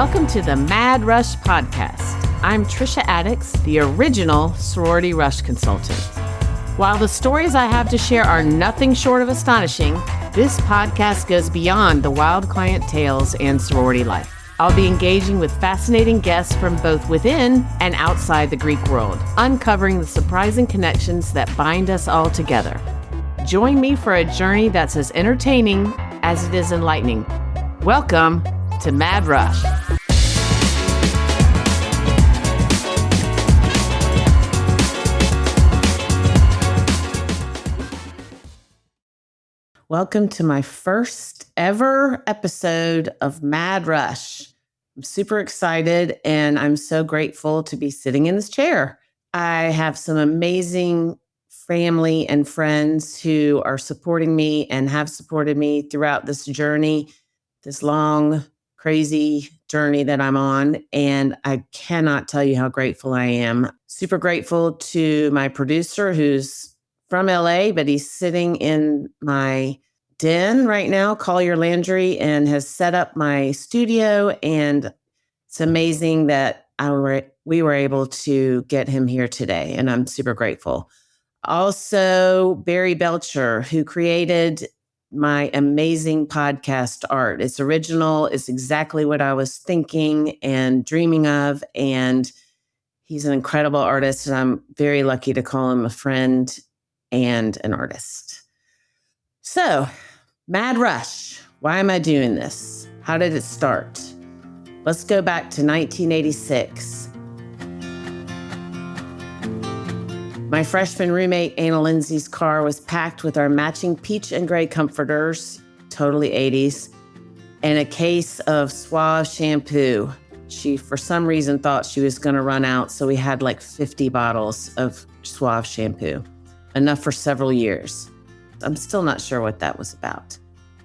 Welcome to the Mad Rush Podcast. I'm Trisha Addicks, the original Sorority Rush Consultant. While the stories I have to share are nothing short of astonishing, this podcast goes beyond the wild client tales and sorority life. I'll be engaging with fascinating guests from both within and outside the Greek world, uncovering the surprising connections that bind us all together. Join me for a journey that's as entertaining as it is enlightening. Welcome to Mad Rush. Welcome to my first ever episode of Mad Rush. I'm super excited and I'm so grateful to be sitting in this chair. I have some amazing family and friends who are supporting me and have supported me throughout this journey, this long, crazy journey that I'm on. And I cannot tell you how grateful I am. Super grateful to my producer who's from LA, but he's sitting in my den right now, Collier Landry, and has set up my studio. And it's amazing that we were able to get him here today. And I'm super grateful. Also, Barry Belcher, who created my amazing podcast art. It's original. It's exactly what I was thinking and dreaming of. And he's an incredible artist. And I'm very lucky to call him a friend and an artist. So, Mad Rush. Why am I doing this? How did it start? Let's go back to 1986. My freshman roommate, Anna Lindsay's car was packed with our matching peach and gray comforters, totally 80s, and a case of Suave shampoo. She, for some reason, thought she was going to run out, so we had like 50 bottles of Suave shampoo, enough for several years. I'm still not sure what that was about.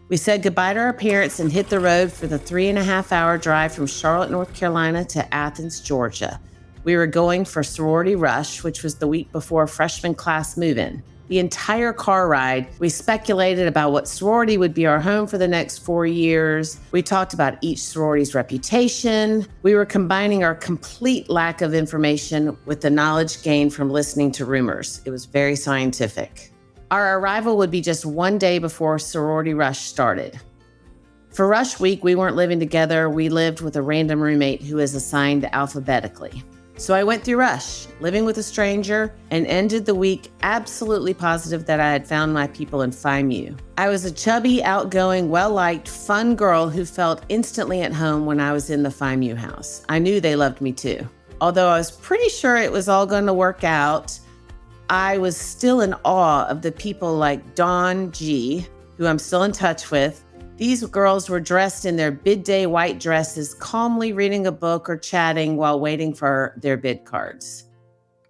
We said goodbye to our parents and hit the road for the 3.5-hour drive from Charlotte, North Carolina to Athens, Georgia. We were going for Sorority Rush, which was the week before freshman class move-in. The entire car ride, we speculated about what sorority would be our home for the next 4 years. We talked about each sorority's reputation. We were combining our complete lack of information with the knowledge gained from listening to rumors. It was very scientific. Our arrival would be just one day before Sorority Rush started. For Rush Week, we weren't living together. We lived with a random roommate who is assigned alphabetically. So I went through Rush, living with a stranger, and ended the week absolutely positive that I had found my people in Phi Mu. I was a chubby, outgoing, well-liked, fun girl who felt instantly at home when I was in the Phi Mu house. I knew they loved me too. Although I was pretty sure it was all going to work out, I was still in awe of the people like Dawn G, who I'm still in touch with. These girls were dressed in their bid day white dresses, calmly reading a book or chatting while waiting for their bid cards.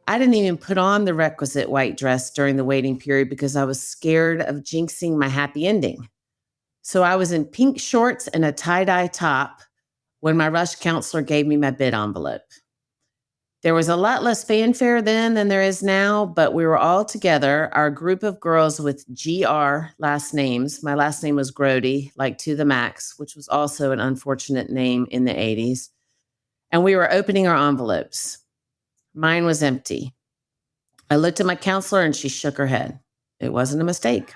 I didn't even put on the requisite white dress during the waiting period because I was scared of jinxing my happy ending. So I was in pink shorts and a tie-dye top when my rush counselor gave me my bid envelope. There was a lot less fanfare then than there is now, but we were all together, our group of girls with GR last names. My last name was Grody, like to the max, which was also an unfortunate name in the 80s. And we were opening our envelopes. Mine was empty. I looked at my counselor and she shook her head. It wasn't a mistake.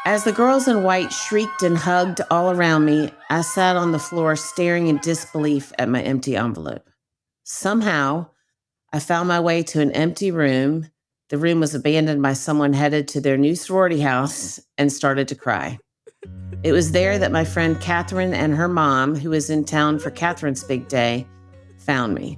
As the girls in white shrieked and hugged all around me, I sat on the floor staring in disbelief at my empty envelope. Somehow, I found my way to an empty room. The room was abandoned by someone headed to their new sorority house and started to cry. It was there that my friend Catherine and her mom, who was in town for Catherine's big day, found me.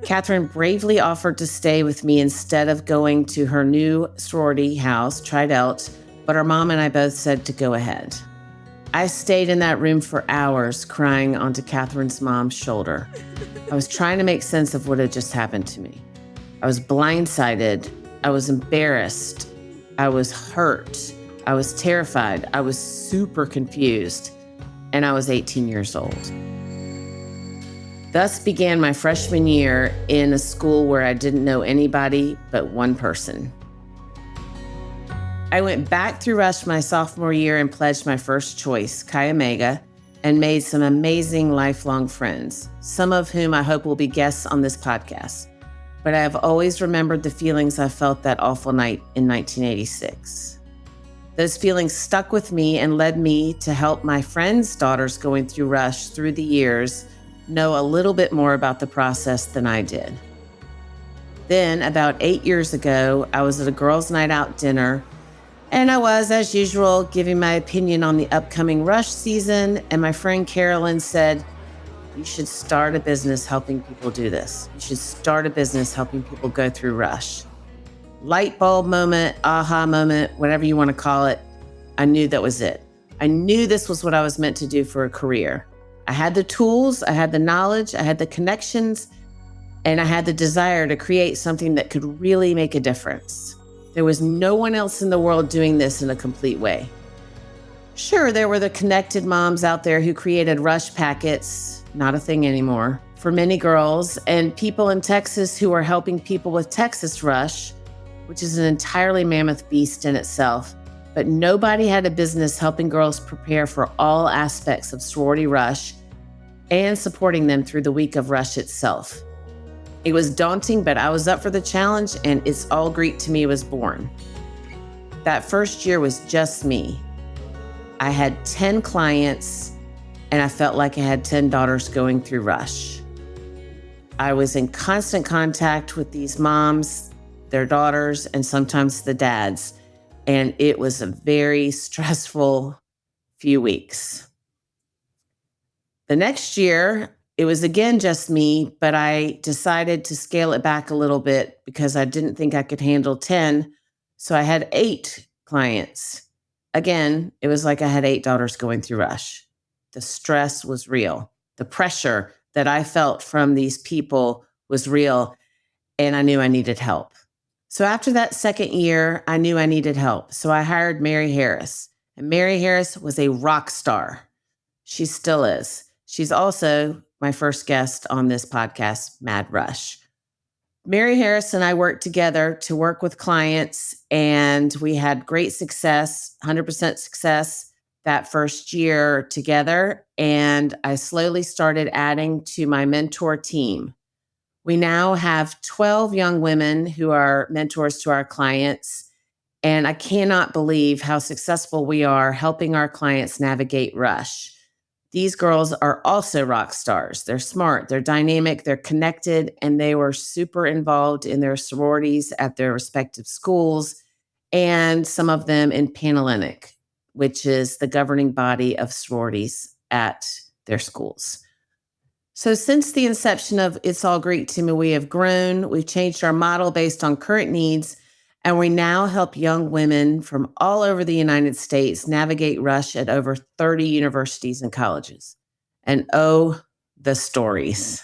Catherine bravely offered to stay with me instead of going to her new sorority house, Tridelt, but our mom and I both said to go ahead. I stayed in that room for hours crying onto Catherine's mom's shoulder. I was trying to make sense of what had just happened to me. I was blindsided. I was embarrassed. I was hurt. I was terrified. I was super confused. And I was 18 years old. Thus began my freshman year in a school where I didn't know anybody but one person. I went back through Rush my sophomore year and pledged my first choice, Chi Omega, and made some amazing lifelong friends, some of whom I hope will be guests on this podcast. But I have always remembered the feelings I felt that awful night in 1986. Those feelings stuck with me and led me to help my friends' daughters going through Rush through the years know a little bit more about the process than I did. Then, about 8 years ago, I was at a girls' night out dinner, and I was, as usual, giving my opinion on the upcoming Rush season, and my friend Carolyn said, "You should start a business helping people do this. You should start a business helping people go through Rush." Light bulb moment, aha moment, whatever you want to call it, I knew that was it. I knew this was what I was meant to do for a career. I had the tools, I had the knowledge, I had the connections, and I had the desire to create something that could really make a difference. There was no one else in the world doing this in a complete way. Sure, there were the connected moms out there who created Rush packets, not a thing anymore, for many girls, and people in Texas who are helping people with Texas Rush, which is an entirely mammoth beast in itself. But nobody had a business helping girls prepare for all aspects of Sorority Rush and supporting them through the week of Rush itself. It was daunting, but I was up for the challenge, and It's All Greek to Me was born. That first year was just me. I had 10 clients, and I felt like I had 10 daughters going through Rush. I was in constant contact with these moms, their daughters, and sometimes the dads, and it was a very stressful few weeks. The next year, it was again just me, but I decided to scale it back a little bit because I didn't think I could handle 10. So I had 8 clients. Again, it was like I had 8 daughters going through Rush. The stress was real. The pressure that I felt from these people was real, and I knew I needed help. So after that second year, I knew I needed help. So I hired Mary Harris. And Mary Harris was a rock star. She still is. She's also my first guest on this podcast, Mad Rush. Mary Harris and I worked together to work with clients, and we had great success, 100% success that first year together. And I slowly started adding to my mentor team. We now have 12 young women who are mentors to our clients. And I cannot believe how successful we are helping our clients navigate Rush. These girls are also rock stars. They're smart, they're dynamic, they're connected, and they were super involved in their sororities at their respective schools, and some of them in Panhellenic, which is the governing body of sororities at their schools. So since the inception of It's All Greek to Me, we have grown, we've changed our model based on current needs, and we now help young women from all over the United States navigate Rush at over 30 universities and colleges. And oh, the stories.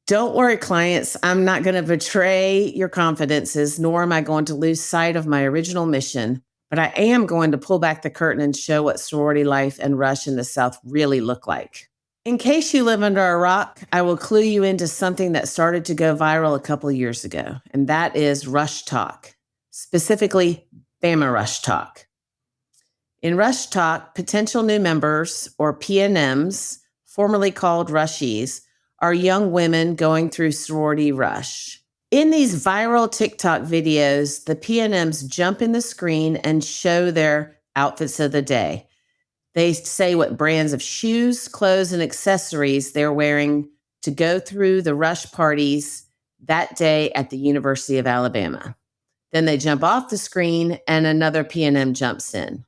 Don't worry, clients, I'm not going to betray your confidences, nor am I going to lose sight of my original mission, but I am going to pull back the curtain and show what sorority life and Rush in the South really look like. In case you live under a rock, I will clue you into something that started to go viral a couple of years ago, and that is Rush Talk. Specifically, Bama Rush Talk. In Rush Talk, potential new members, or PNMs, formerly called Rushies, are young women going through sorority Rush. In these viral TikTok videos, the PNMs jump in the screen and show their outfits of the day. They say what brands of shoes, clothes, and accessories they're wearing to go through the Rush parties that day at the University of Alabama. Then they jump off the screen and another PNM jumps in.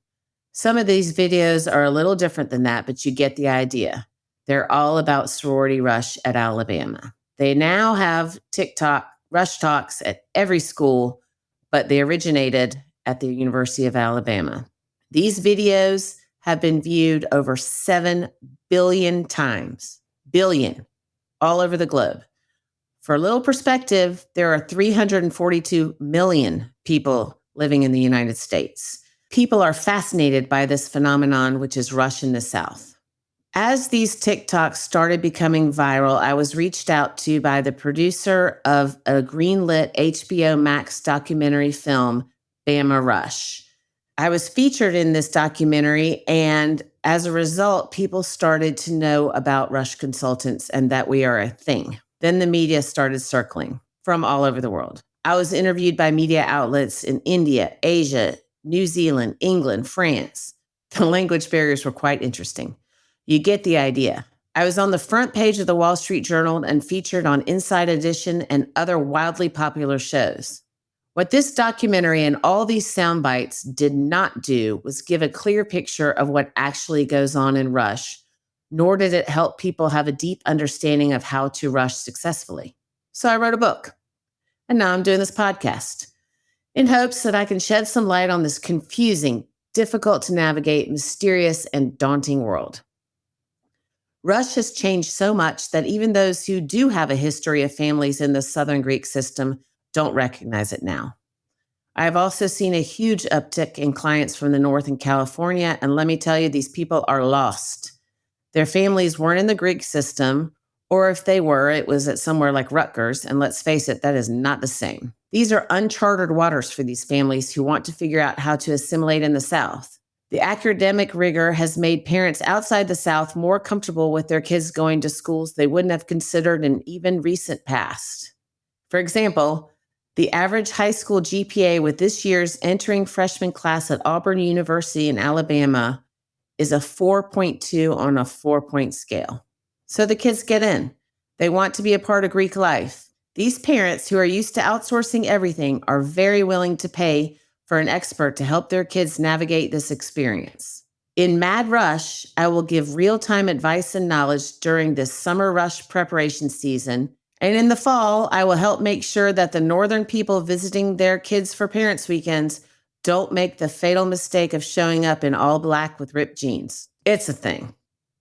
Some of these videos are a little different than that, but you get the idea. They're all about sorority Rush at Alabama. They now have TikTok Rush Talks at every school, but they originated at the University of Alabama. These videos have been viewed over 7 billion times, billion, all over the globe. For a little perspective, there are 342 million people living in the United States. People are fascinated by this phenomenon, which is Rush in the South. As these TikToks started becoming viral, I was reached out to by the producer of a greenlit HBO Max documentary film, Bama Rush. I was featured in this documentary, and As a result, people started to know about Rush Consultants and that we are a thing. Then the media started circling from all over the world. I was interviewed by media outlets in India, Asia, New Zealand, England, France. The language barriers were quite interesting. You get the idea. I was on the front page of the Wall Street Journal and featured on Inside Edition and other wildly popular shows. What this documentary and all these sound bites did not do was give a clear picture of what actually goes on in Rush, nor did it help people have a deep understanding of how to rush successfully. So I wrote a book, and now I'm doing this podcast in hopes that I can shed some light on this confusing, difficult to navigate, mysterious, and daunting world. Rush has changed so much that even those who do have a history of families in the Southern Greek system don't recognize it now. I have also seen a huge uptick in clients from the North and California, and let me tell you, these people are lost. Their families weren't in the Greek system, or if they were, it was at somewhere like Rutgers, and let's face it, that is not the same. These are uncharted waters for these families who want to figure out how to assimilate in the South. The academic rigor has made parents outside the South more comfortable with their kids going to schools they wouldn't have considered in even recent past. For example, the average high school GPA with this year's entering freshman class at Auburn University in Alabama is a 4.2 on a 4-point scale. So the kids get in. They want to be a part of Greek life. These parents who are used to outsourcing everything are very willing to pay for an expert to help their kids navigate this experience. In Mad Rush, I will give real-time advice and knowledge during this summer rush preparation season. And in the fall, I will help make sure that the Northern people visiting their kids for Parents' Weekends don't make the fatal mistake of showing up in all black with ripped jeans. It's a thing.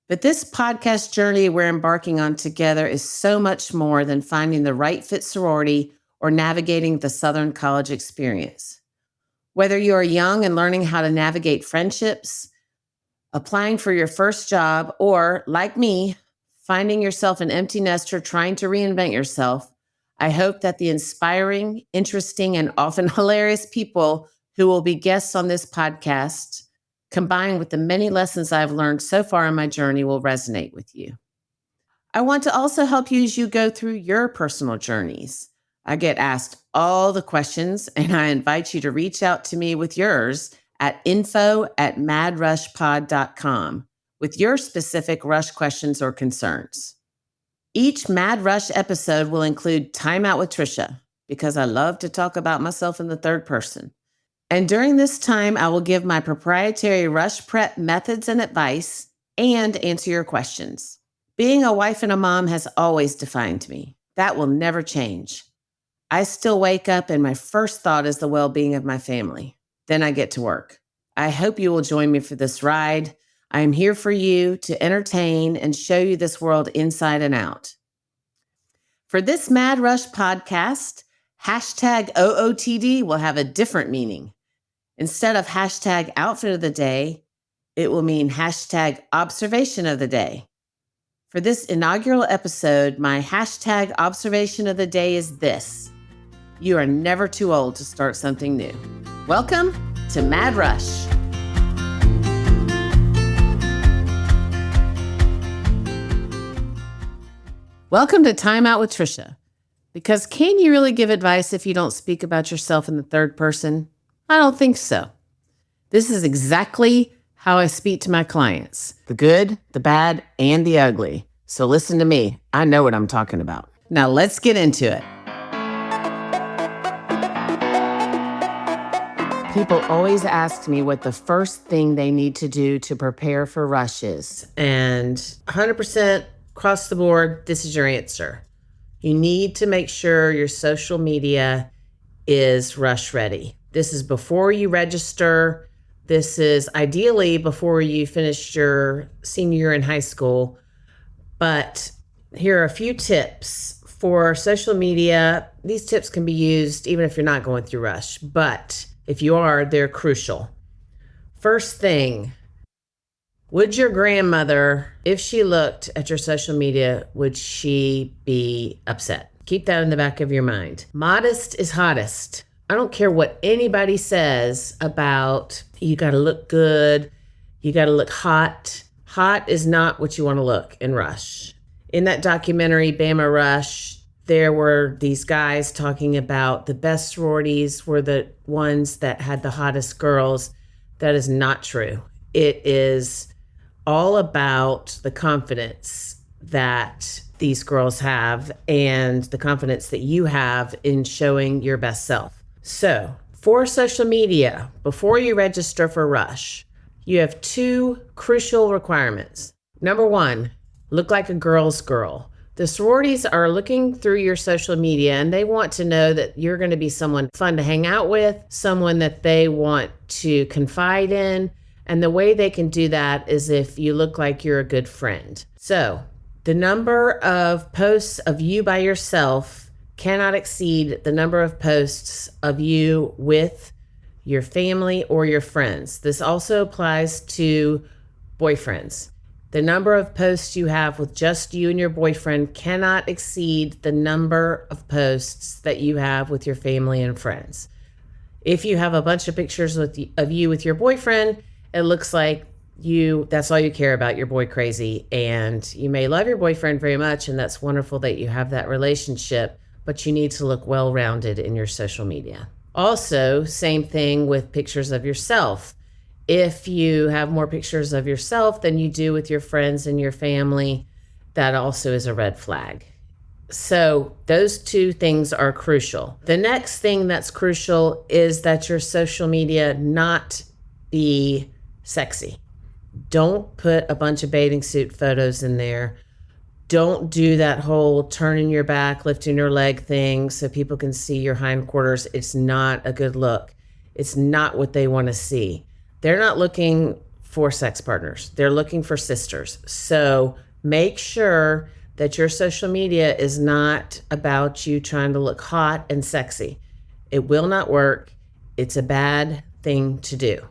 But this podcast journey we're embarking on together is so much more than finding the right fit sorority or navigating the Southern college experience. Whether you are young and learning how to navigate friendships, applying for your first job, or, like me, finding yourself an empty nester trying to reinvent yourself, I hope that the inspiring, interesting, and often hilarious people who will be guests on this podcast, combined with the many lessons I've learned so far in my journey, will resonate with you. I want to also help you as you go through your personal journeys. I get asked all the questions, and I invite you to reach out to me with yours at info@madrushpod.com with your specific Rush questions or concerns. Each Mad Rush episode will include Time Out with Trisha, because I love to talk about myself in the third person. And during this time, I will give my proprietary rush prep methods and advice and answer your questions. Being a wife and a mom has always defined me. That will never change. I still wake up and my first thought is the well-being of my family. Then I get to work. I hope you will join me for this ride. I am here for you to entertain and show you this world inside and out. For this Mad Rush podcast, hashtag OOTD will have a different meaning. Instead of hashtag outfit of the day, it will mean hashtag observation of the day. For this inaugural episode, my hashtag observation of the day is this: you are never too old to start something new. Welcome to Mad Rush. Welcome to Time Out with Trisha. Because can you really give advice if you don't speak about yourself in the third person? I don't think so. This is exactly how I speak to my clients: the good, the bad, and the ugly. So listen to me. I know what I'm talking about. Now let's get into it. People always ask me what the first thing they need to do to prepare for Rush is. And 100% across the board, this is your answer. You need to make sure your social media is Rush ready. This is before you register. This is ideally before you finish your senior year in high school. But here are a few tips for social media. These tips can be used even if you're not going through Rush, but if you are, they're crucial. First thing, would your grandmother, if she looked at your social media, would she be upset? Keep that in the back of your mind. Modest is hottest. I don't care what anybody says about you got to look good, You got to look hot. Hot is not what you want to look in Rush. In that documentary, Bama Rush, there were these guys talking about the best sororities were the ones that had the hottest girls. That is not true. It is all about the confidence that these girls have and the confidence that you have in showing your best self. So for social media, before you register for Rush, you have 2 crucial requirements. Number 1, look like a girl's girl. The sororities are looking through your social media and they want to know that you're going to be someone fun to hang out with, someone that they want to confide in. And the way they can do that is if you look like you're a good friend. So the number of posts of you by yourself cannot exceed the number of posts of you with your family or your friends. This also applies to boyfriends. The number of posts you have with just you and your boyfriend cannot exceed the number of posts that you have with your family and friends. If you have a bunch of pictures of you with your boyfriend, it looks like that's all you care about, you're boy crazy. And you may love your boyfriend very much, and that's wonderful that you have that relationship, but you need to look well-rounded in your social media. Also, same thing with pictures of yourself. If you have more pictures of yourself than you do with your friends and your family, that also is a red flag. So those 2 things are crucial. The next thing that's crucial is that your social media not be sexy. Don't put a bunch of bathing suit photos in there. Don't do that whole turning your back, lifting your leg thing so people can see your hindquarters. It's not a good look. It's not what they want to see. They're not looking for sex partners. They're looking for sisters. So make sure that your social media is not about you trying to look hot and sexy. It will not work. It's a bad thing to do.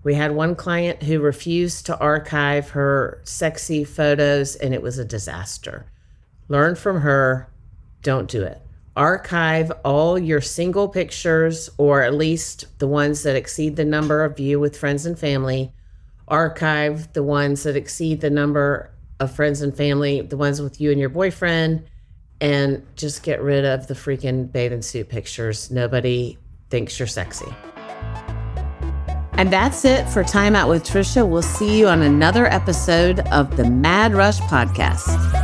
We had one client who refused to archive her sexy photos, and it was a disaster. Learn from her. Don't do it. Archive all your single pictures, or at least the ones that exceed the number of you with friends and family. Archive the ones that exceed the number of friends and family, the ones with you and your boyfriend, and just get rid of the freaking bathing suit pictures. Nobody thinks you're sexy. And that's it for Time Out with Trisha. We'll see you on another episode of the Mad Rush Podcast.